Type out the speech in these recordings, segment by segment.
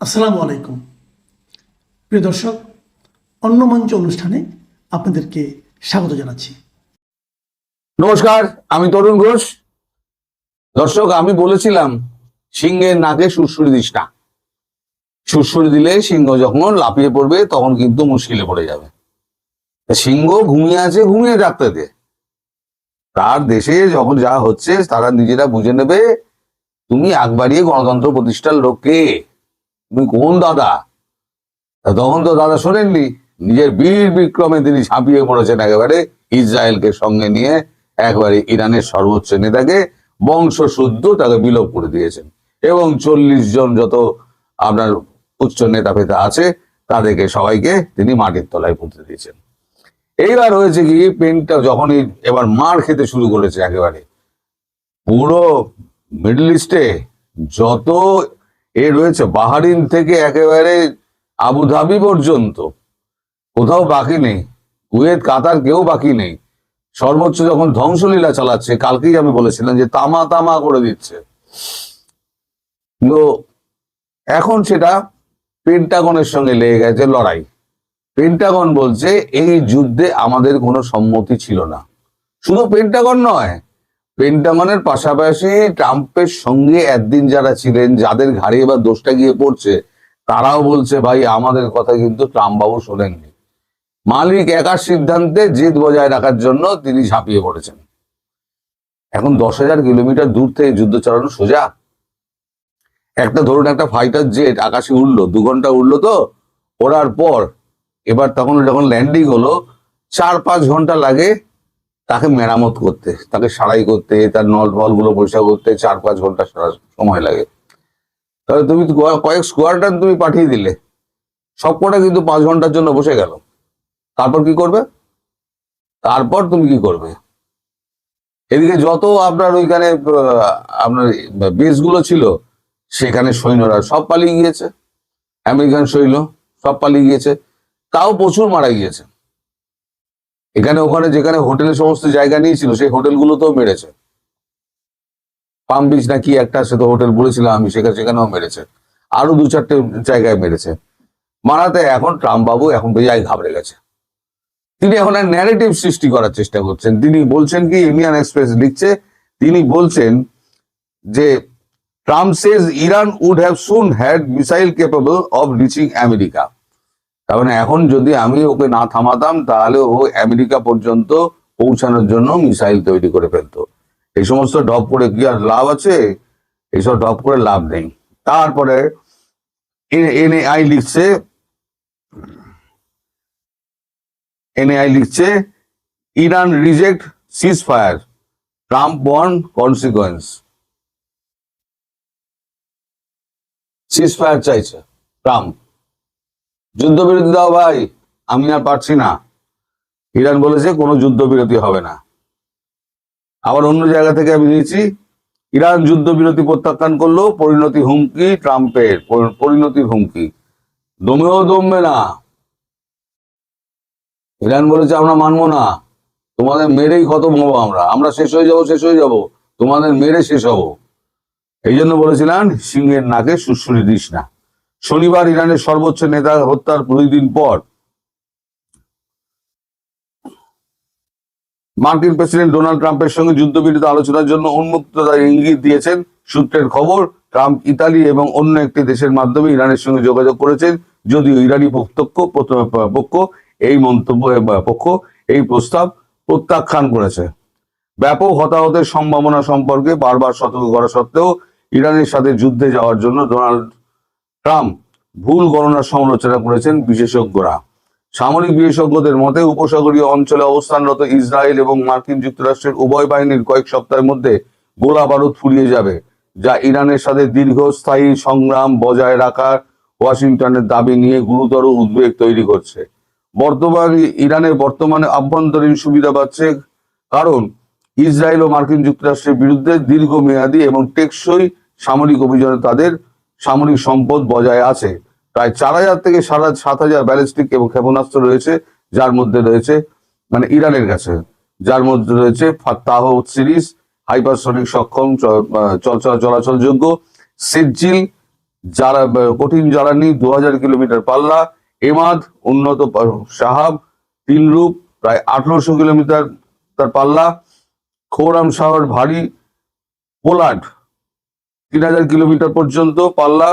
আসসালামু আলাইকুম প্রিয় দর্শক, অন্য মঞ্চ অনুষ্ঠানে আপনাদেরকে স্বাগত জানাচ্ছি। নমস্কার, আমি তরুণ ঘোষ। দর্শক, আমি বলেছিলাম সিংহের নাকে সুড়সুড়ি দিস না। সুড়সুড়ি দিলে সিংহ যখন লাফিয়ে পড়বে তখন কিন্তু মুশকিলে পড়ে যাবে। সিংহ ঘুমিয়ে আছে, ঘুমিয়ে থাকতে দে। তার দেশে যখন যা হচ্ছে তারা নিজেরা বুঝে নেবে। তুমি আগ বাড়িয়ে গণতন্ত্র প্রতিষ্ঠার লোককে, তুমি কোন দাদা? তখন তো দাদা শোনেননি, নিজের বীর বিক্রমে তিনি ঝাঁপিয়ে পড়েছেন একেবারে ইসরায়েলকে সঙ্গে নিয়ে, একবারে ইরানের সর্বোচ্চ নেতাকে বংশশুদ্ধ তাকে বিলোপ করে দিয়েছেন এবং 40 জন যত আপনার উচ্চ নেতা ফেতা আছে তাদেরকে সবাইকে তিনি মাটির তলায় পুঁতে দিয়েছেন। এইবার হয়েছে কি, পেনটা যখনই এবার মার খেতে শুরু করেছে একেবারে পুরো মিডল ইস্টে যত রয়েছে, বাহারিন থেকে একেবারে আবুধাবি পর্যন্ত কোথাও বাকি নেই, কুয়েত কাতার কেউ বাকি নেই। সর্বোচ্চ যখন ধ্বংসলীলা চালাচ্ছে, কালকেই আমি বলেছিলাম যে তামা তামা করে দিচ্ছে। তো এখন সেটা পেন্টাগনের সঙ্গে লেগে গেছে লড়াই। পেন্টাগন বলছে এই যুদ্ধে আমাদের কোনো সম্মতি ছিল না। শুধু পেন্টাগন নয়, পেন্টাগনের পাশাপাশি ট্রাম্পের সঙ্গে একদিন যারা ছিলেন, যাদের ঘাড়ে এবার দোষটা গিয়ে পড়ছে, তারাও বলছে ভাই আমাদের কথা কিন্তু ট্রাম্প বাবু শোনেননি। মালিক একার সিদ্ধান্তে জেদ বজায় রাখার জন্য তিনি ঝাঁপিয়ে পড়েছেন। এখন 10,000 কিলোমিটার দূর থেকে যুদ্ধ চালানো সোজা? একটা ধরুন একটা ফাইটার জেট আকাশে উঠলো, 2 ঘন্টা উঠলো, তো ওড়ার পর এবার তখন যখন ল্যান্ডিং হলো 4-5 ঘন্টা লাগে তাকে মেরামত করতে, তাকে সারাই করতে, তার নল ফলগুলো পরিষ্কার করতে 4-5 ঘন্টা সময় লাগে। তাহলে তুমি কয়েক স্কোয়াড্রন তুমি পাঠিয়ে দিলে, সবকটা কিন্তু 5 ঘন্টার জন্য বসে গেল। তারপর কি করবে? তারপর তুমি কি করবে? এদিকে যত আপনার ওইখানে আপনার বেসগুলো ছিল সেখানে সৈন্যরা সব পালিয়ে গিয়েছে, আমেরিকান সৈন্য সব পালিয়ে গিয়েছে, তাও প্রচুর মারা গিয়েছে। এখানে ওখানে যেখানে হোটেলের সমস্ত জায়গা নিয়েছিল সেই হোটেলগুলোতেও মেরেছে। পাম বিচ না কি একটা, সে তো হোটেল বলেছিলাম আমি, সেখানেও মেরেছে। আরো 2-4টে জায়গায় মেরেছে। মারাতে এখন ট্রাম্প বাবু এখন বেজায় ঘাবড়ে গেছে। তিনি এখন এক ন্যারেটিভ সৃষ্টি করার চেষ্টা করছেন। তিনি বলছেন কি, ইন্ডিয়ান এক্সপ্রেস লিখছে, তিনি বলছেন যে Trump says Iran would have soon had missile capable of reaching America. তার মানে এখন যদি আমি ওকে না থামাতাম তাহলে ও আমেরিকা পর্যন্ত পৌঁছানোর জন্য মিসাইল তৈরি করে ফেলতো। এই সমস্ত ডপ করে কি আর লাভ আছে? এইসব ডপ করে লাভ নেই। তারপরে এনএআই লিখছে Iran reject ceasefire, Trump warn consequence. Ceasefire চাইছে ট্রাম্প, যুদ্ধবিরতি দাও ভাই, আমি আর পারছি না। ইরান বলেছে কোনো যুদ্ধবিরতি হবে না। আবার অন্য জায়গা থেকে আমি নিয়েছি, ইরান যুদ্ধবিরতি প্রত্যাখ্যান করলো, পরিণতি হুমকি ট্রাম্পের, পরিণতির হুমকি। দমেও দমবে না। ইরান বলেছে আমরা মানবো না, তোমাদের মেরেই খতম হবো, আমরা শেষ হয়ে যাবো, তোমাদের মেরে শেষ হবো। এই জন্য বলেছিলাম সিংহের নাকে সুড়সুড়ি দিস না। শনিবার ইরানের সর্বোচ্চ নেতা হত্যার 2 দিন পর মার্কিন প্রেসিডেন্ট ডোনাল্ড ট্রাম্পের সঙ্গে যুদ্ধবিরতি আলোচনার জন্য উন্মুক্ততার ইঙ্গিত দিয়েছেন। সূত্রের খবর, ট্রাম্প ইতালি এবং অন্য একটি দেশের মাধ্যমে ইরানের সঙ্গে যোগাযোগ করেছেন, যদিও ইরানি পক্ষ এই প্রস্তাব প্রত্যাখ্যান করেছে। ব্যাপক হতাহতের সম্ভাবনা সম্পর্কে বারবার সতর্ক করা সত্ত্বেও ইরানের সাথে যুদ্ধে যাওয়ার জন্য ডোনাল্ড ট্রাম্প ভুল গণনার সমালোচনা করেছেন বিশেষজ্ঞরা। সামরিক বিশেষজ্ঞদের মতে উপসাগরীয় অঞ্চলে অবস্থানরত ইসরায়েল এবং মার্কিন যুক্তরাষ্ট্রের উভয় বাহিনীর কয়েক সপ্তাহের মধ্যে গোলা বারুদ ফুরিয়ে যাবে, যা ইরানের সাথে দীর্ঘস্থায়ী সংগ্রাম বজায় রাখার ওয়াশিংটনের দাবি নিয়ে গুরুতর উদ্বেগ তৈরি করছে। ইরানের বর্তমানে আভ্যন্তরীণ সুবিধা পাচ্ছে, কারণ ইসরায়েল ও মার্কিন যুক্তরাষ্ট্রের বিরুদ্ধে দীর্ঘমেয়াদী এবং টেকসই সামরিক অভিযানে তাদের সামরিক সম্পদ বজায় আছে। প্রায় 4,000 থেকে 7,000 ব্যালিস্টিক এবং ক্ষেপণাস্ত্র রয়েছে, যার মধ্যে রয়েছে মানে ইরানের কাছে, যার মধ্যে রয়েছে ফাত্তাহ সিরিজ হাইপারসনিক সক্ষম চলাচলযোগ্য, সেজ্জিল কঠিন জ্বালানি 2000 কিলোমিটার পাল্লা, এমাদ উন্নত সাহাব তিনরূপ প্রায় 1800 কিলোমিটার তার পাল্লা, খোরাম শহর ভারী পোলাড 3000 কিলোমিটার পর্যন্ত পাল্লা,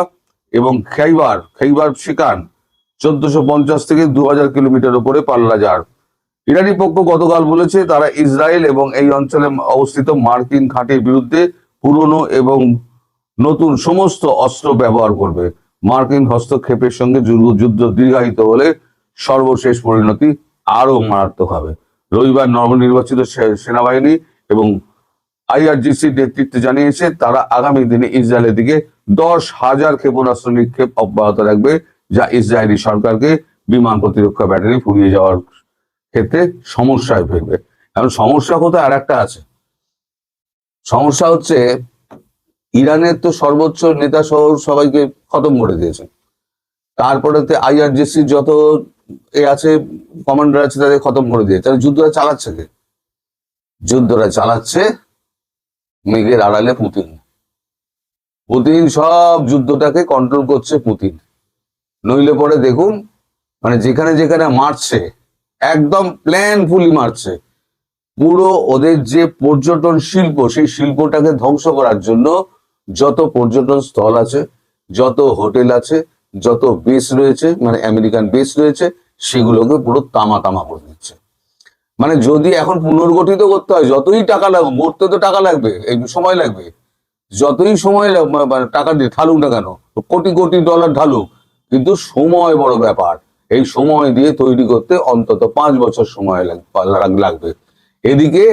এবং খেইবার শিকান 1450 থেকে 2000 কিলোমিটার উপরে পাল্লা যার। ইরানি পক্ষ গতকাল বলেছে তারা ইসরায়েল এবং এই অঞ্চলে অবস্থিত মার্কিন ঘাঁটির বিরুদ্ধে পুরনো এবং নতুন সমস্ত অস্ত্র ব্যবহার করবে। মার্কিন হস্তক্ষেপের সঙ্গে যুদ্ধ দীর্ঘায়িত হলে সর্বশেষ পরিণতি আরো মারাত্মক হবে। রবিবার নবনির্বাচিত সেনাবাহিনী এবং IRGC নেতৃত্বে জানিয়েছে তারা আগামী দিনে ইসরায়েলের দিকে 10,000 ক্ষেপণাস্ত্র নিক্ষেপ অব্যাহত রাখবে, যা ইসরায়েলি সরকারকে বিমান প্রতিরক্ষা ব্যাটারি ফুরিয়ে যাওয়ার ক্ষেত্রে সমস্যায় ফেলবে। এখন সমস্যা কোথায় আর একটা আছে, সমস্যা হচ্ছে ইরানের তো সর্বোচ্চ নেতা সহ সবাইকে খতম করে দিয়েছে। তারপরে IRGC যত আছে কমান্ডার আছে তাদের খতম করে দিয়েছে। যুদ্ধটা চালাচ্ছে কে? যুদ্ধটা চালাচ্ছে মেঘের আড়ালে পুতিন। পুতিন সব যুদ্ধটাকে কন্ট্রোল করছে পুতিন। নইলে পরে দেখুন, মানে যেখানে যেখানে মারছে একদম প্ল্যানফুলি মারছে। পুরো ওদের যে পর্যটন শিল্প, সেই শিল্পটাকে ধ্বংস করার জন্য যত পর্যটন স্থল আছে, যত হোটেল আছে, যত বেস রয়েছে, মানে আমেরিকান বেস রয়েছে, সেগুলোকে পুরো তামা তামা করে দিচ্ছে। মানে যদি এখন পুনর্গঠিত করতে হয়, যতই টাকা লাগবে, মরতে তো টাকা লাগবে, এই সময় লাগবে, যতই সময় মানে টাকা দিয়ে ঢালুক না কেন, কোটি কোটি ডলার ঢালুক, কিন্তু সময় বড় ব্যাপার। এই সময় দিয়ে তৈরি করতে অন্তত 5 বছর সময় লাগবে। এদিকে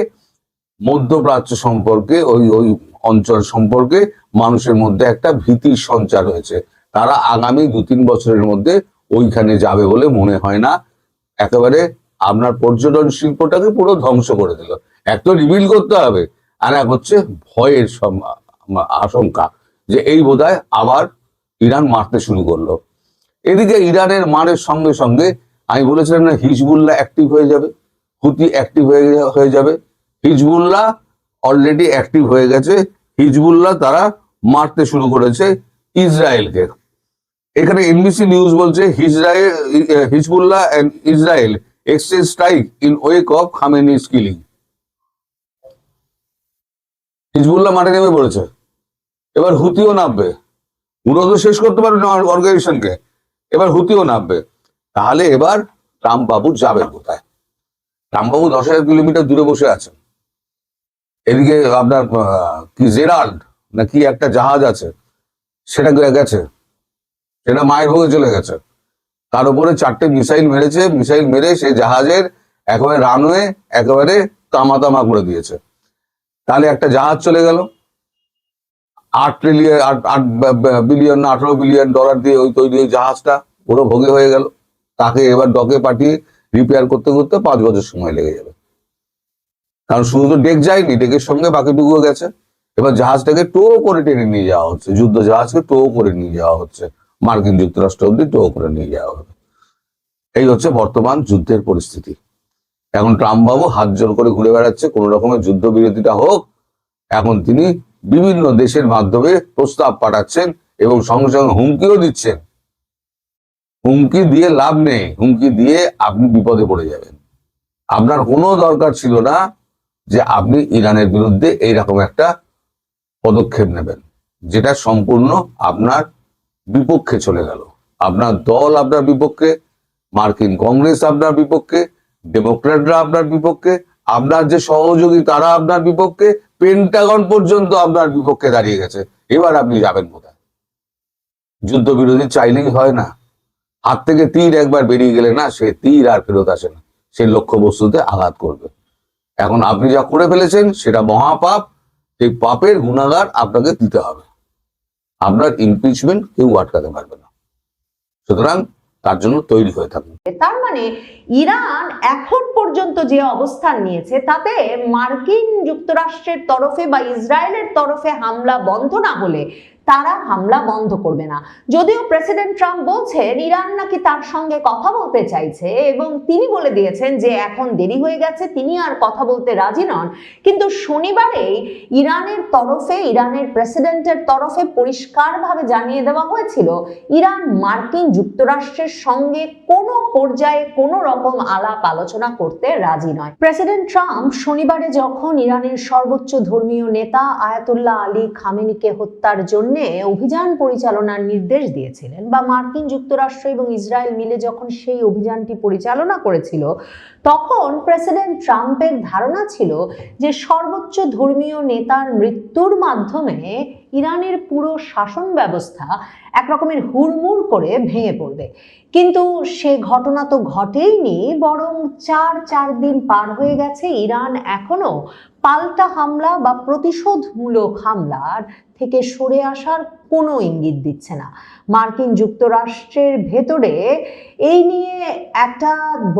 মধ্যপ্রাচ্য সম্পর্কে, ওই অঞ্চল সম্পর্কে মানুষের মধ্যে একটা ভীতির সঞ্চার হয়েছে। তারা আগামী 2-3 বছরের মধ্যে ওইখানে যাবে বলে মনে হয় না। একেবারে আপনার পর্যটন শিল্পটাকে পুরো ধ্বংস করে দিল। এক তো রিভিল করতে হবে, আর এক হচ্ছে ভয়ের আশঙ্কা যে এই বোধহয় আবার ইরান মারতে শুরু করলো। এদিকে ইরানের মারের সঙ্গে সঙ্গে আমি বলেছিলাম না, হিজবুল্লাহ অ্যাক্টিভ হয়ে যাবে, হুতি অ্যাক্টিভ হয়ে যাবে। হিজবুল্লাহ অলরেডি অ্যাক্টিভ হয়ে গেছে। হিজবুল্লাহ তারা মারতে শুরু করেছে ইসরায়েলকে। এখানে NBC নিউজ বলছে Hezbollah and Israel exchange strike in wake of Khamenei's killing. Hezbollah মাঠে নেমে পড়েছে, এবার হুতিও নামবে। পুরো তো শেষ করতে পারবে না অর্গানাইজেশনকে, এবার হুতিও নামবে। তাহলে এবার ট্রাম্প বাবু যাবে কোথায়? ট্রাম্প বাবু 10,000 কিলোমিটার দূরে বসে আছেন। এদিকে আপনার কি জেরাল্ড না কি একটা জাহাজ আছে, সেটা গেছে, সেটা মায়ের ভোগে চলে গেছে। তার উপরে 4টে মিসাইল মেরেছে, মিসাইল মেরে সেই জাহাজের একেবারে রানওয়ে একেবারে তামা তামা করে দিয়েছে। তাহলে একটা জাহাজ চলে গেল, 8 বিলিয়ন না 18 বিলিয়ন ডলার দিয়ে ওই তৈরি জাহাজটা পুরো ভোগে হয়ে গেল। তাকে এবার ডকে পাঠিয়ে রিপেয়ার করতে করতে 5 বছর সময় লেগে যাবে। কারণ শুধু তো ডেক যায়নি, ডেকের সঙ্গে বাকিটুকুও গেছে। এবার জাহাজটাকে টো করে টেনে নিয়ে যাওয়া হচ্ছে, যুদ্ধ জাহাজকে টো করে নিয়ে যাওয়া হচ্ছে, মার্কিন যুক্তরাষ্ট্র অব্দি টো করে নিয়ে যাওয়া হবে। এই হচ্ছে বর্তমান যুদ্ধের পরিস্থিতি। এখন ট্রাম্প বাবু হাত জোর করে ঘুরে বেড়াচ্ছে কোন রকমের যুদ্ধবিরতিটা হোক। এখন তিনি বিভিন্ন দেশের মাধ্যমে প্রস্তাব পাঠাচ্ছেন এবং সঙ্গে সঙ্গে হুমকিও দিচ্ছেন। হুমকি দিয়ে লাভ নেই, হুমকি দিয়ে আপনি বিপদে পড়ে যাবেন। আপনার কোনো দরকার ছিল না যে আপনি ইরানের বিরুদ্ধে এইরকম একটা পদক্ষেপ নেবেন, যেটা সম্পূর্ণ আপনার বিপক্ষে চলে গেল। আপনার দল আপনার বিপক্ষে, মার্কিন কংগ্রেস আপনার বিপক্ষে, ডেমোক্র্যাটরা আপনার বিপক্ষে, আপনার যে সহযোগী তারা আপনার বিপক্ষে, পেন্টাগন পর্যন্ত আপনার বিপক্ষে দাঁড়িয়ে গেছে। এবার আপনি যাবেন কোথায়? যুদ্ধবিরোধী চাইলেই হয় না। হাত থেকে তীর একবার বেরিয়ে গেলে না, সে তীর আর ফেরত আসে না, সে লক্ষ্যবস্তুতে আঘাত করবে। এখন আপনি যা করে ফেলেছেন সেটা মহাপাপ। এই পাপের গুণাগার আপনাকে দিতে হবে। আপনার ইমপিচমেন্ট কেউ আটকাতে পারবে না। সুতরাং তার জন্য তৈরি হয়ে থাকুন। তার মানে ইরান এখন পর্যন্ত যে অবস্থান নিয়েছে তাতে মার্কিন যুক্তরাষ্ট্রের তরফে বা ইসরায়েলের তরফে হামলা বন্ধ না হলে তারা হামলা বন্ধ করবে না। যদিও প্রেসিডেন্ট ট্রাম্প বলছেন ইরান নাকি তার সঙ্গে কথা বলতে চাইছে এবং তিনি বলে দিয়েছেন যে এখন দেরি হয়ে গেছে, তিনি আর কথা বলতে রাজি নন, কিন্তু শনিবারেই ইরানের তরফে, ইরানের প্রেসিডেন্টের তরফে পরিষ্কারভাবে জানিয়ে দেওয়া হয়েছিল ইরান মার্কিন যুক্তরাষ্ট্রের সঙ্গে কোনো পর্যায়ে কোনো রকম আলাপ আলোচনা করতে রাজি নয়। প্রেসিডেন্ট ট্রাম্প শনিবারে যখন ইরানের সর্বোচ্চ ধর্মীয় নেতা আয়াতুল্লাহ আলী খামেনিকে হত্যার জন্য অভিযান পরিচালনার নির্দেশ দিয়েছিলেন, বা মার্কিন যুক্তরাষ্ট্র এবং ইসরায়েল মিলে যখন সেই অভিযানটি পরিচালনা করেছিল, তখন প্রেসিডেন্ট ট্রাম্পের ধারণা ছিল যে সর্বোচ্চ ধর্মীয় নেতার মৃত্যুর মাধ্যমে ইরানের পুরো শাসন ব্যবস্থা একরকমের হুড়মুড় করে ভেঙে পড়বে। কিন্তু সে ঘটনা তো ঘটেইনি, বরং চার দিন পার হয়ে গেছে, ইরান এখনো পাল্টা হামলা বা প্রতিশোধমূলক হামলার থেকে সরে আসার কোনো ইঙ্গিত দিচ্ছে না। মার্কিন যুক্তরাষ্ট্রের ভেতরে এই নিয়ে একটা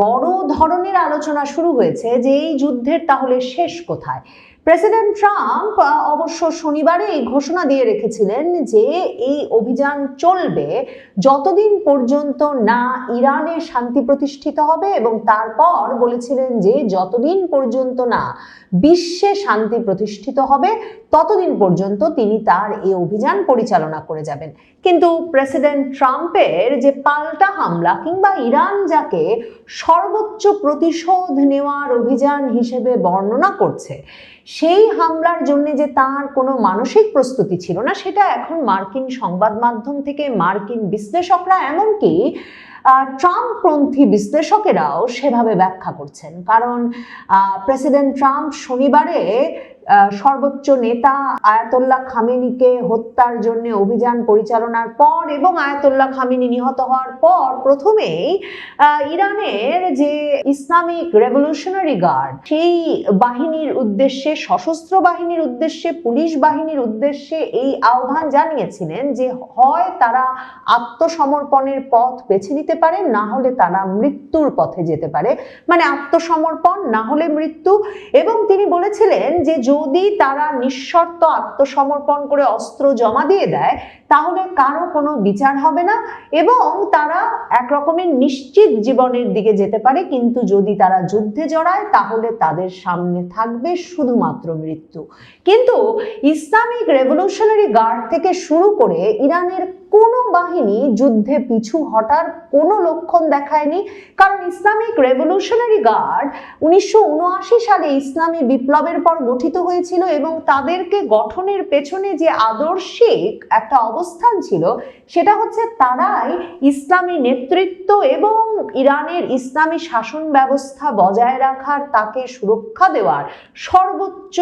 বড় ধরনের আলোচনা শুরু হয়েছে যে এই যুদ্ধের তাহলে শেষ কোথায়। প্রেসিডেন্ট ট্রাম্প অবশ্য শনিবারে এই ঘোষণা দিয়ে রেখেছিলেন যে এই অভিযান চলবে যতদিন পর্যন্ত না ইরানে শান্তি প্রতিষ্ঠিত হবে, এবং তারপর বলেছিলেন যে যতদিন পর্যন্ত না বিশ্বে শান্তি প্রতিষ্ঠিত হবে ততদিন পর্যন্ত তিনি তার এই অভিযান পরিচালনা করে যাবেন। কিন্তু প্রেসিডেন্ট ট্রাম্পের যে পাল্টা হামলা, কিংবা ইরান যাকে সর্বোচ্চ প্রতিশোধ নেওয়ার অভিযান হিসেবে বর্ণনা করছে, সেই হামলার জন্য যে তার কোনো মানসিক প্রস্তুতি ছিল না, সেটা এখন মার্কিন সংবাদ মাধ্যম থেকে মার্কিন বিশ্লেষকরা, এমনকি ট্রাম্পপন্থী বিশ্লেষকেরাও সেভাবে ব্যাখ্যা করছেন। কারণ প্রেসিডেন্ট ট্রাম্প শনিবারে সর্বোচ্চ নেতা আয়াতুল্লাহ খামেনিকে হত্যার জন্য অভিযান পরিচালনার পর এবং আয়াতুল্লাহ খামেনি নিহত হওয়ার পর প্রথমেই ইরানের যে ইসলামিক রেভলিউশনারি গার্ড, সেই বাহিনীর উদ্দেশ্যে, সশস্ত্র বাহিনীর উদ্দেশ্যে, পুলিশ বাহিনীর উদ্দেশ্যে এই আহ্বান জানিয়েছিলেন যে হয় তারা আত্মসমর্পণের পথ বেছে নিতে পারে, না হলে তারা মৃত্যুর পথে যেতে পারে, মানে আত্মসমর্পণ না হলে মৃত্যু। এবং তিনি বলেছিলেন যে যদি তারা নিঃশর্ত আত্মসমর্পণ করে অস্ত্র জমা দিয়ে দেয় তাহলে কারো কোনো বিচার হবে না এবং তারা একরকমের নিশ্চিত জীবনের দিকে যেতে পারে, কিন্তু যদি তারা যুদ্ধে জড়ায় তাহলে তাদের সামনে থাকবে শুধুমাত্র মৃত্যু। কিন্তু ইসলামিক রেভলিউশনারি গার্ড থেকে শুরু করে ইরানের কোনো বাহিনী যুদ্ধে পিছু হটার কোনো লক্ষণ দেখায়নি, কারণ ইসলামিক রেভলিউশনারি গার্ড 1979 সালে ইসলামী বিপ্লবের পর গঠিত হয়েছিল এবং তাদেরকে গঠনের পেছনে যে আদর্শিক একটা অবস্থান ছিল সেটা হচ্ছে তারাই ইসলামী নেতৃত্ব এবং ইরানের ইসলামী শাসন ব্যবস্থা বজায় রাখার, তাকে সুরক্ষা দেওয়ার সর্বোচ্চ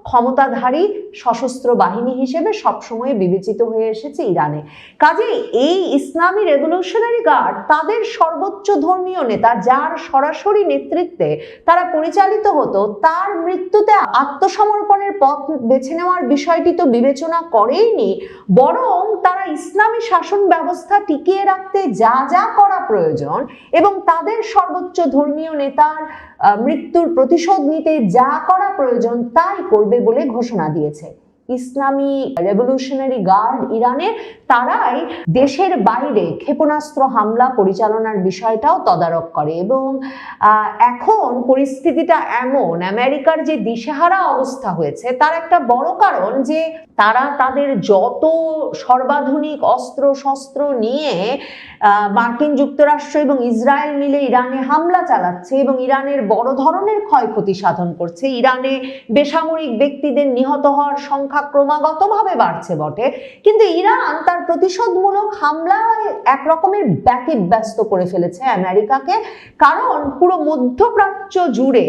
ক্ষমতাধারী সশস্ত্র বাহিনী হিসেবে সবসময় বিবেচিত হয়ে এসেছে ইরানে। কাজেই এই ইসলামী রেভলিউশনারি গার্ড তাদের সর্বোচ্চ ধর্মীয় নেতা, যার সরাসরি নেতৃত্বে তারা পরিচালিত হতো, তার মৃত্যুতে আত্মসমর্পণের পথ বেছে নেওয়ার বিষয়টি তো বিবেচনা করেইনি, বরং তারা ইসলামী শাসন ব্যবস্থা টিকিয়ে রাখতে যা যা করা প্রয়োজন এবং তাদের সর্বোচ্চ ধর্মীয় নেতার মৃত্যুর প্রতিশোধ নিতে যা করা প্রয়োজন তাই করবে বলে ঘোষণা দিয়েছে। ইসলামী রেভলিউশনারি গার্ড ইরানের, তারাই দেশের বাইরে ক্ষেপণাস্ত্র হামলা পরিচালনার বিষয়টাও তদারক করে এবং এখন পরিস্থিতিটা এমন, আমেরিকার যে দিশেহারা অবস্থা হয়েছে তার একটা বড় কারণ যে তারা তাদের যত সর্বাধুনিক অস্ত্র শস্ত্র নিয়ে মার্কিন যুক্তরাষ্ট্র এবং ইসরায়েল মিলে ইরানে হামলা চালাচ্ছে এবং ইরানের বড় ধরনের ক্ষয়ক্ষতি সাধন করছে। ইরানে বেসামরিক ব্যক্তিদের নিহত হওয়ার সংখ্যা ক্রমাগতভাবে বাড়ছে বটে, কিন্তু ইরান তার প্রতিশোধমূলক হামলায় একরকমের ব্যতিব্যস্ত করে ফেলেছে আমেরিকাকে, কারণ পুরো মধ্যপ্রাচ্য জুড়ে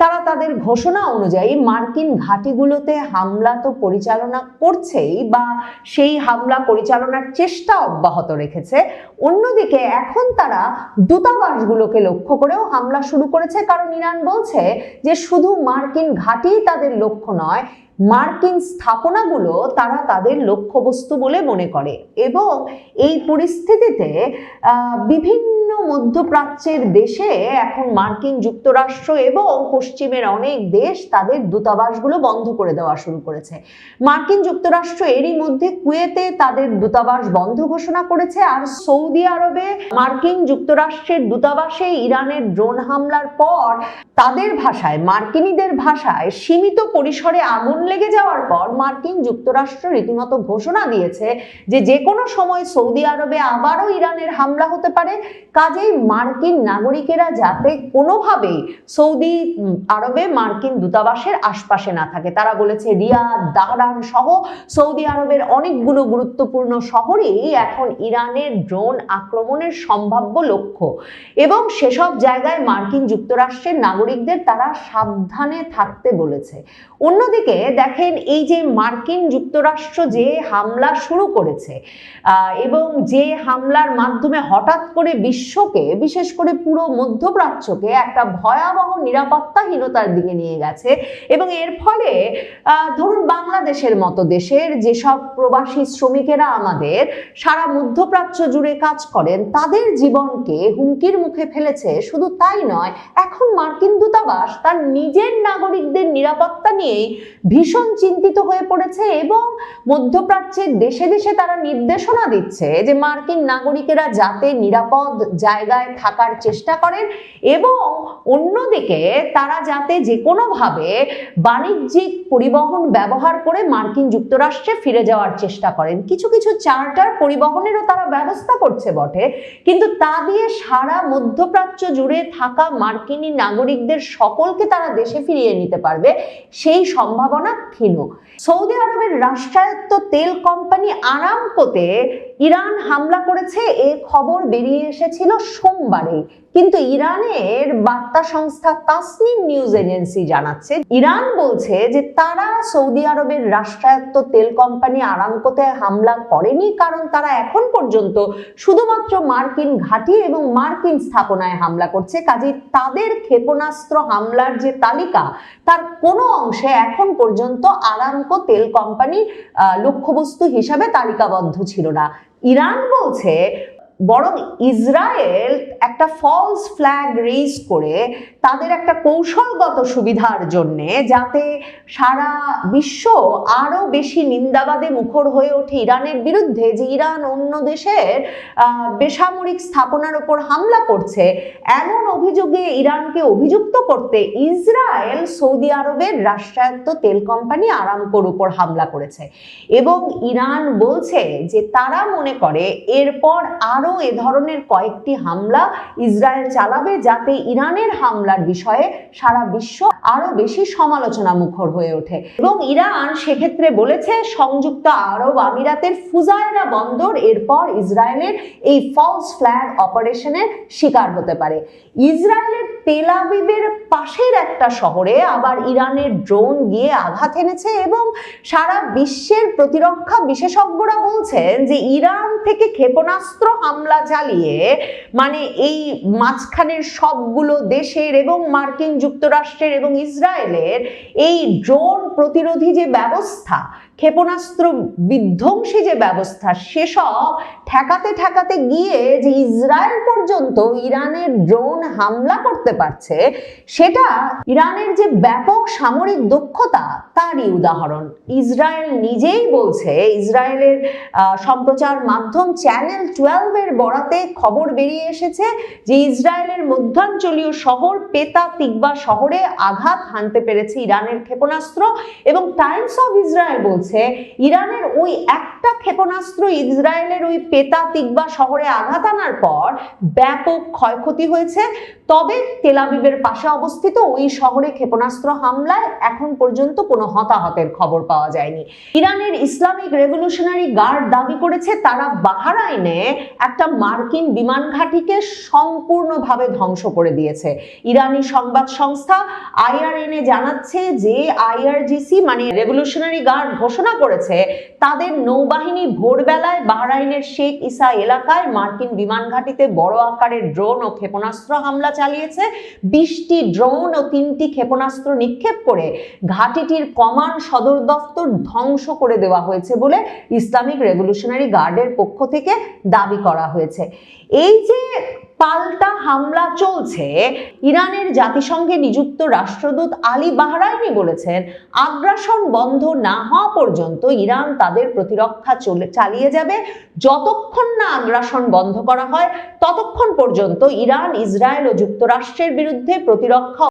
তারা তাদের ঘোষণা অনুযায়ী মার্কিন ঘাঁটিগুলোতে হামলা তো পরিচালনা করছেই, বা সেই হামলা পরিচালনার চেষ্টা অব্যাহত রেখেছে। অন্যদিকে এখন তারা দূতাবাসগুলোকে লক্ষ্য করেও হামলা শুরু করেছে, কারণ ইরান বলছে যে শুধু মার্কিন ঘাঁটি তাদের লক্ষ্য নয়, মার্কিন স্থাপনাগুলো তারা তাদের লক্ষ্যবস্তু বলে মনে করে। এবং এই পরিস্থিতিতে বিভিন্ন মধ্যপ্রাচ্যের দেশে এখন মার্কিন যুক্তরাষ্ট্র এবং পশ্চিমের অনেক দেশ তাদের দূতাবাসগুলো বন্ধ করে দেওয়া শুরু করেছে। মার্কিন যুক্তরাষ্ট্র এরই মধ্যে কুয়েতে তাদের দূতাবাস বন্ধ ঘোষণা করেছে, আর সৌদি আরবে মার্কিন যুক্তরাষ্ট্রের দূতাবাসে ইরানের ড্রোন হামলার পর তাদের ভাষায়, মার্কিনীদের ভাষায়, সীমিত পরিসরে আগুন লেগে যাওয়ার পর মার্কিন যুক্তরাষ্ট্র রীতিমতো ঘোষণা দিয়েছে যে কোনো সময় সৌদি আরবে আবারও ইরানের হামলা হতে পারে। কাজেই মার্কিন নাগরিকেরা যাতে কোনোভাবেই সৌদি আরবে মার্কিন দূতাবাসের আশপাশে না থাকে। তারা বলেছে রিয়াদ, দাহরান সহ সৌদি আরবের অনেকগুলো গুরুত্বপূর্ণ শহরেই এখন ইরানের ড্রোন আক্রমণের সম্ভাব্য লক্ষ্য, এবং সেসব জায়গায় মার্কিন যুক্তরাষ্ট্রের নাগরিকদের তারা সাবধানে থাকতে বলেছে। অন্যদিকে দেখেন, এই যে মার্কিন যুক্তরাষ্ট্র যে হামলা শুরু করেছে এবং যে হামলার মাধ্যমে হঠাৎ করে বিশ্বকে, বিশেষ করে পুরো মধ্যপ্রাচ্যকে একটা ভয়াবহ নিরাপত্তাহীনতার দিকে নিয়ে গেছে, এবং এর ফলে ধরুন বাংলাদেশের মতো দেশের যেসব প্রবাসী শ্রমিকেরা আমাদের সারা মধ্যপ্রাচ্য জুড়ে কাজ করেন তাদের জীবনকে হুমকির মুখে ফেলেছে। শুধু তাই নয়, এখন মার্কিন দূতাবাস তার নিজের নাগরিকদের নিরাপত্তা নিয়েই ভীষণ চিন্তিত হয়ে পড়েছে, এবং মধ্যপ্রাচ্যের দেশে দেশে তারা নির্দেশনা দিচ্ছে যে মার্কিন নাগরিকেরা যাতে নিরাপদ জায়গায় থাকার চেষ্টা করেন, এবং অন্যদিকে তারা যাতে যে কোনোভাবে বাণিজ্যিক পরিবহন ব্যবহার করে মার্কিন যুক্তরাষ্ট্রে ফিরে যাওয়ার চেষ্টা করেন। কিছু কিছু চার্টার পরিবহনেরও তারা ব্যবস্থা করছে বটে, কিন্তু তা দিয়ে সারা মধ্যপ্রাচ্য জুড়ে থাকা মার্কিনী নাগরিকদের সকলকে তারা দেশে ফিরিয়ে নিতে পারবে সেই সম্ভাবনা ক্ষীণ। সৌদি আরবের রাষ্ট্রায়ত্ত তেল কোম্পানি আরামকোতে ইরান হামলা করেছে, এ খবর বেরিয়ে এসেছিল সোমবারে, কিন্তু ইরানের বার্তা সংস্থা তাসনিম নিউজ এজেন্সি জানাচ্ছে, ইরান বলছে যে তারা সৌদি আরবের রাষ্ট্রায়ত্ত তেল কোম্পানি আরামকোতে হামলা করেনি, কারণ তারা এখন পর্যন্ত শুধুমাত্র মার্কিন ঘাঁটি এবং মার্কিন স্থাপনায় হামলা করছে। কাজেই তাদের ক্ষেপণাস্ত্র হামলার যে তালিকা তার কোনো অংশে এখন পর্যন্ত আরামকো তেল কোম্পানির লক্ষ্যবস্তু হিসাবে তালিকাবদ্ধ ছিল না। ইরান বলছে বরং ইসরায়েল একটা ফলস ফ্ল্যাগ রেইজ করে তাদের একটা কৌশলগত সুবিধার জন্যে, যাতে সারা বিশ্ব আরো বেশি নিন্দাবাদে মুখর হয়ে ওঠে ইরানের বিরুদ্ধে, যে ইরান অন্য দেশের বেসামরিক স্থাপনার উপর হামলা করছে, এমন অভিযোগে ইরানকে অভিযুক্ত করতে ইসরায়েল সৌদি আরবের রাষ্ট্রায়ত্ত তেল কোম্পানি আরামকোর উপর হামলা করেছে, এবং ইরান বলছে যে তারা মনে করে এরপর আরো এ ধরনের কয়েকটি হামলা ইসরায়েল চালাবে, যাতে ইরানের হামলার বিষয়ে সারা বিশ্ব আরো বেশি সমালোচনা মুখর হয়ে ওঠে। এবং ইরান সেক্ষেত্রে বলেছে সংযুক্ত আরব আমিরাতের ফুজায়রা বন্দর এরপর ইসরায়েলের এই ফলস ফ্ল্যাগ অপারেশনের শিকার হতে পারে। ইসরায়েলের তেল আবিবের পাশের একটা শহরে আবার ইরানের ড্রোন গিয়ে আঘাত এনেছে, এবং সারা বিশ্বের প্রতিরক্ষা বিশেষজ্ঞরা বলছেন যে ইরান থেকে ক্ষেপণাস্ত্র হামলা চালিয়ে, মানে এই মাঝখানের সবগুলো দেশের এবং মার্কিন যুক্তরাষ্ট্রের এবং ইসরায়েলের এই ড্রোন প্রতিরোধী যে ব্যবস্থা, ক্ষেপণাস্ত্র বিধ্বংসী যে ব্যবস্থা, সেসব ঠেকাতে ঠেকাতে গিয়ে যে ইসরায়েল পর্যন্ত ইরানের ড্রোন হামলা করতে পারছে, সেটা ইরানের যে ব্যাপক সামরিক দক্ষতা তারই উদাহরণ। ইসরায়েল নিজেই বলছে, ইসরায়েলের সম্প্রচার মাধ্যম চ্যানেল 12 এর বরাতে খবর বেরিয়ে এসেছে যে ইসরায়েলের মধ্যাঞ্চলীয় শহর পেতা তিকবা শহরে আঘাত হানতে পেরেছে ইরানের ক্ষেপণাস্ত্র, এবং টাইমস অফ ইসরায়েল বলছে ইরানের ওই একটা ক্ষেপণাস্ত্র ইসরায়েলের ওই পেতা তিকবা শহরে আঘাত আনার পর ব্যাপক ক্ষয়ক্ষতি হয়েছে। তবে তেল আবিবের পাশে অবস্থিত ওই শহরে ক্ষেপণাস্ত্র হামলায় এখন পর্যন্ত কোনো হতাহতের খবর পাওয়া যায়নি। ইরানের ইসলামিক রেভলিউশনারি গার্ড দাবি করেছে তারা বাহরাইনে একটা মার্কিন বিমান ঘাঁটিকে সম্পূর্ণভাবে ধ্বংস করে দিয়েছে। ইরানি সংবাদ সংস্থা IRNA জানাচ্ছে যে IRGC মানে রেভলিউশনারি গার্ড ঘোষণা করেছে তাদের নৌবাহিনী ভোরবেলায় বাহরাইনের শেখ ইসা এলাকায় মার্কিন বিমান ঘাঁটিতে বড় আকারের ড্রোন ও ক্ষেপণাস্ত্র হামলা চালিয়েছে। 20টি ড্রোন ও 3টি ক্ষেপণাস্ত্র নিক্ষেপ করে ঘাঁটিটির কমান্ড সদর দফতর ধ্বংস করে দেওয়া হয়েছে বলে ইসলামিক রেভলিউশনারি গার্ডের পক্ষ থেকে দাবি করা হয়েছে। এই যে পাল্টা হামলা চলছে। ইরানের জাতিসংঘে নিযুক্ত রাষ্ট্রদূত আলী বাহরাইনি বলেছেন, আগ্রাসন বন্ধ না হওয়া পর্যন্ত ইরান তাদের প্রতিরক্ষা চালিয়ে যাবে। যতক্ষণ না আগ্রাসন বন্ধ করা হয় ততক্ষণ পর্যন্ত ইরান, ইসরায়েল ও যুক্তরাষ্ট্রের বিরুদ্ধে প্রতিরক্ষা